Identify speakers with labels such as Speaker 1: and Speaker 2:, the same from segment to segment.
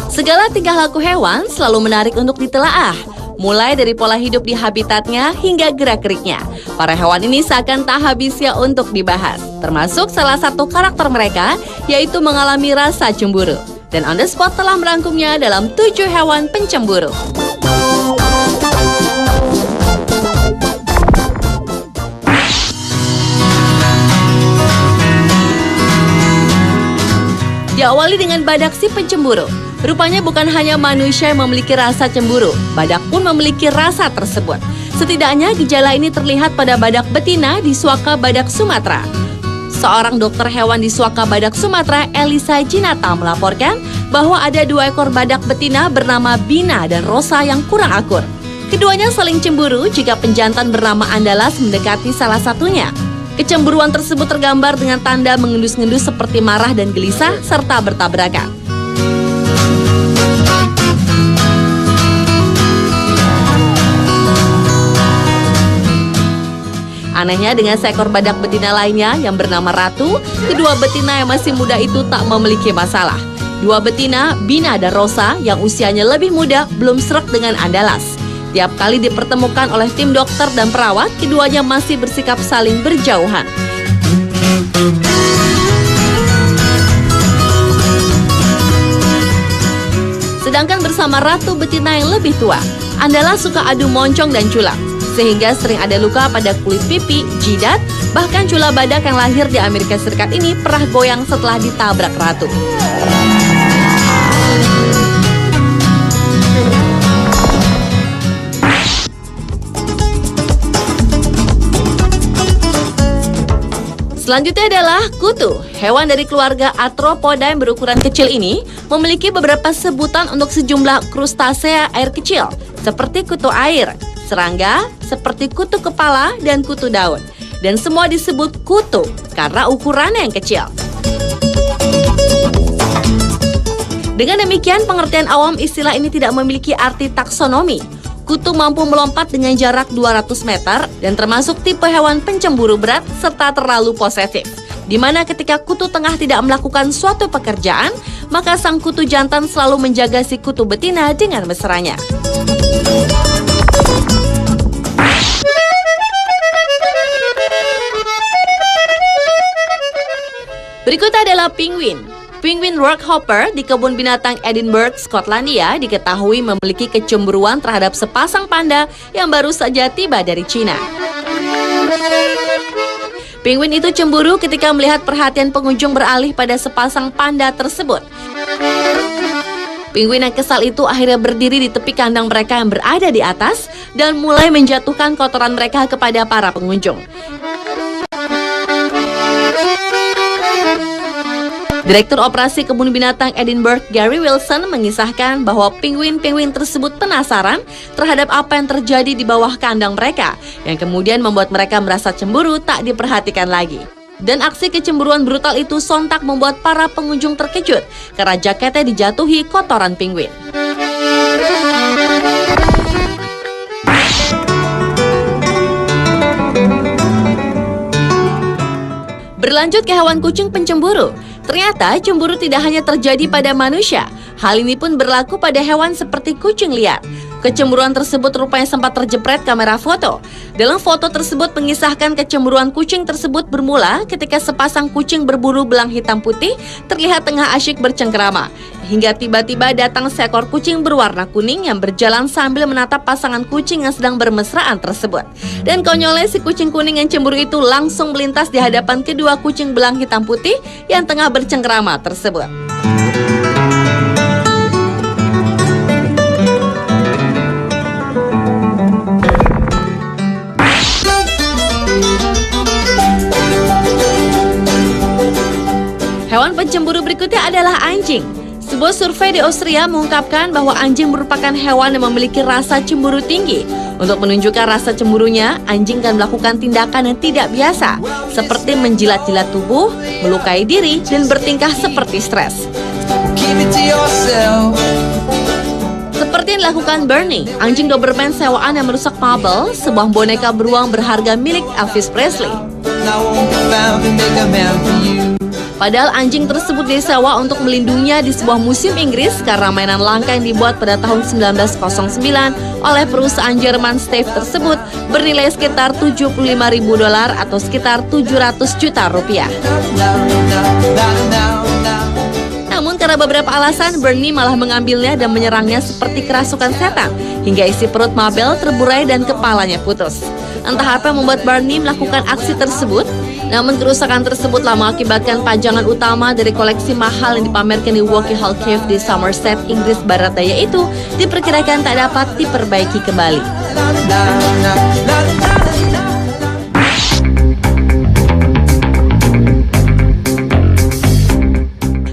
Speaker 1: Segala tingkah laku hewan selalu menarik untuk ditelaah. Mulai dari pola hidup di habitatnya hingga gerak-geriknya. Para hewan ini seakan tak habisnya untuk dibahas. Termasuk salah satu karakter mereka, yaitu mengalami rasa cemburu. Dan On The Spot telah merangkumnya dalam 7 hewan pencemburu. Diawali dengan badak si pencemburu. Rupanya bukan hanya manusia yang memiliki rasa cemburu, badak pun memiliki rasa tersebut. Setidaknya gejala ini terlihat pada badak betina di Suaka Badak Sumatera. Seorang dokter hewan di Suaka Badak Sumatera, Elisa Jinata, melaporkan bahwa ada 2 ekor badak betina bernama Bina dan Rosa yang kurang akur. Keduanya saling cemburu jika penjantan bernama Andalas mendekati salah satunya. Kecemburuan tersebut tergambar dengan tanda mengendus-ngendus seperti marah dan gelisah serta bertabrakan. Anehnya dengan seekor badak betina lainnya yang bernama Ratu, kedua betina yang masih muda itu tak memiliki masalah. 2 betina, Bina dan Rosa, yang usianya lebih muda, belum sreg dengan Andalas. Tiap kali dipertemukan oleh tim dokter dan perawat, keduanya masih bersikap saling berjauhan. Sedangkan bersama Ratu betina yang lebih tua, Andalas suka adu moncong dan culak. Sehingga sering ada luka pada kulit pipi, jidat, bahkan cula badak yang lahir di Amerika Serikat ini pernah goyang setelah ditabrak Ratu. Selanjutnya adalah kutu. Hewan dari keluarga Arthropoda yang berukuran kecil ini memiliki beberapa sebutan untuk sejumlah krustasea air kecil, seperti kutu air, serangga, seperti kutu kepala, dan kutu daun. Dan semua disebut kutu karena ukurannya yang kecil. Dengan demikian, pengertian awam istilah ini tidak memiliki arti taksonomi. Kutu mampu melompat dengan jarak 200 meter dan termasuk tipe hewan pencemburu berat serta terlalu posesif. Di mana ketika kutu tengah tidak melakukan suatu pekerjaan, maka sang kutu jantan selalu menjaga si kutu betina dengan mesranya. Berikut adalah penguin. Penguin rockhopper di kebun binatang Edinburgh, Skotlandia diketahui memiliki kecemburuan terhadap sepasang panda yang baru saja tiba dari Cina. Penguin itu cemburu ketika melihat perhatian pengunjung beralih pada sepasang panda tersebut. Penguin yang kesal itu akhirnya berdiri di tepi kandang mereka yang berada di atas dan mulai menjatuhkan kotoran mereka kepada para pengunjung. Direktur Operasi Kebun Binatang Edinburgh, Gary Wilson, mengisahkan bahwa penguin-penguin tersebut penasaran terhadap apa yang terjadi di bawah kandang mereka, yang kemudian membuat mereka merasa cemburu tak diperhatikan lagi. Dan aksi kecemburuan brutal itu sontak membuat para pengunjung terkejut karena jaketnya dijatuhi kotoran penguin. Berlanjut ke hewan kucing pencemburu. Ternyata cemburu tidak hanya terjadi pada manusia. Hal ini pun berlaku pada hewan seperti kucing liar. Kecemburuan tersebut rupanya sempat terjepret kamera foto. Dalam foto tersebut mengisahkan kecemburuan kucing tersebut bermula ketika sepasang kucing berbulu belang hitam putih terlihat tengah asyik bercengkerama. Hingga tiba-tiba datang seekor kucing berwarna kuning yang berjalan sambil menatap pasangan kucing yang sedang bermesraan tersebut. Dan konyolnya si kucing kuning yang cemburu itu langsung melintas di hadapan kedua kucing belang hitam putih yang tengah bercengkerama tersebut. Hewan pencemburu berikutnya adalah anjing. Sebuah survei di Austria mengungkapkan bahwa anjing merupakan hewan yang memiliki rasa cemburu tinggi. Untuk menunjukkan rasa cemburunya, anjing akan melakukan tindakan yang tidak biasa, seperti menjilat-jilat tubuh, melukai diri, dan bertingkah seperti stres. Seperti yang dilakukan Bernie, anjing Doberman sewaan yang merusak Mabel, sebuah boneka beruang berharga milik Elvis Presley. Padahal anjing tersebut disewa untuk melindunginya di sebuah museum Inggris karena mainan langka yang dibuat pada tahun 1909 oleh perusahaan Jerman Stave tersebut bernilai sekitar $75.000 atau sekitar 700 juta rupiah. Namun karena beberapa alasan, Bernie malah mengambilnya dan menyerangnya seperti kerasukan setan hingga isi perut Mabel terburai dan kepalanya putus. Entah apa yang membuat Bernie melakukan aksi tersebut, namun kerusakan tersebut telah mengakibatkan pajangan utama dari koleksi mahal yang dipamerkan di Woking Hall Cave di Somerset, Inggris Barat Daya itu diperkirakan tak dapat diperbaiki kembali.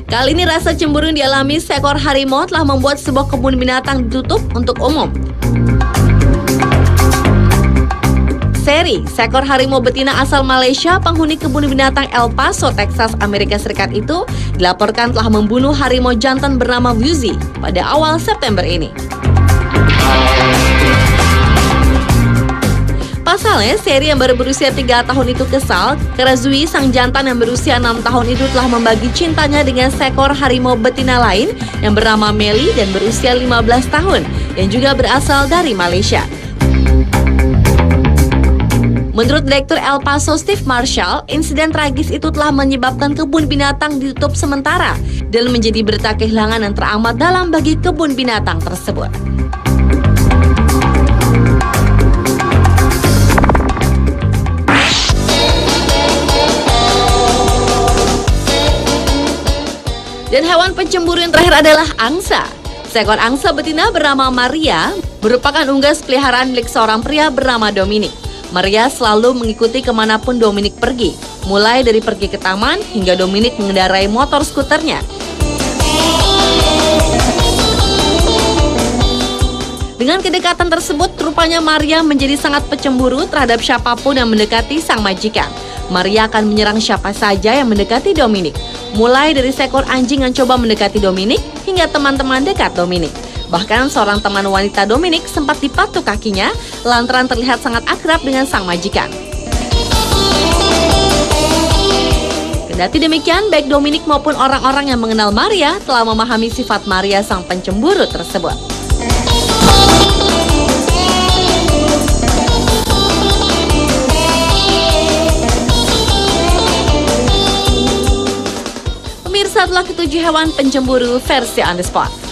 Speaker 1: Kali ini rasa cemburu yang dialami seekor harimau telah membuat sebuah kebun binatang ditutup untuk umum. Seri, seekor harimau betina asal Malaysia, penghuni kebun binatang El Paso, Texas, Amerika Serikat itu dilaporkan telah membunuh harimau jantan bernama Woozy pada awal September ini. Pasalnya, Seri yang baru berusia 3 tahun itu kesal karena Zui, sang jantan yang berusia 6 tahun itu telah membagi cintanya dengan seekor harimau betina lain yang bernama Melly dan berusia 15 tahun yang juga berasal dari Malaysia. Menurut Direktur El Paso Steve Marshall, insiden tragis itu telah menyebabkan kebun binatang ditutup sementara dan menjadi berita kehilangan yang teramat dalam bagi kebun binatang tersebut. Dan hewan pencemburu yang terakhir adalah angsa. Seekor angsa betina bernama Maria merupakan unggas peliharaan milik seorang pria bernama Dominic. Maria selalu mengikuti kemanapun Dominic pergi, mulai dari pergi ke taman hingga Dominic mengendarai motor skuternya. Dengan kedekatan tersebut, rupanya Maria menjadi sangat pencemburu terhadap siapapun yang mendekati sang majikan. Maria akan menyerang siapa saja yang mendekati Dominic, mulai dari seekor anjing yang coba mendekati Dominic hingga teman-teman dekat Dominic. Bahkan seorang teman wanita Dominic sempat dipatuk kakinya lantaran terlihat sangat akrab dengan sang majikan. Kendati demikian, baik Dominic maupun orang-orang yang mengenal Maria telah memahami sifat Maria sang pencemburu tersebut. Pemirsa, telah ketujuh hewan pencemburu versi On The Spot.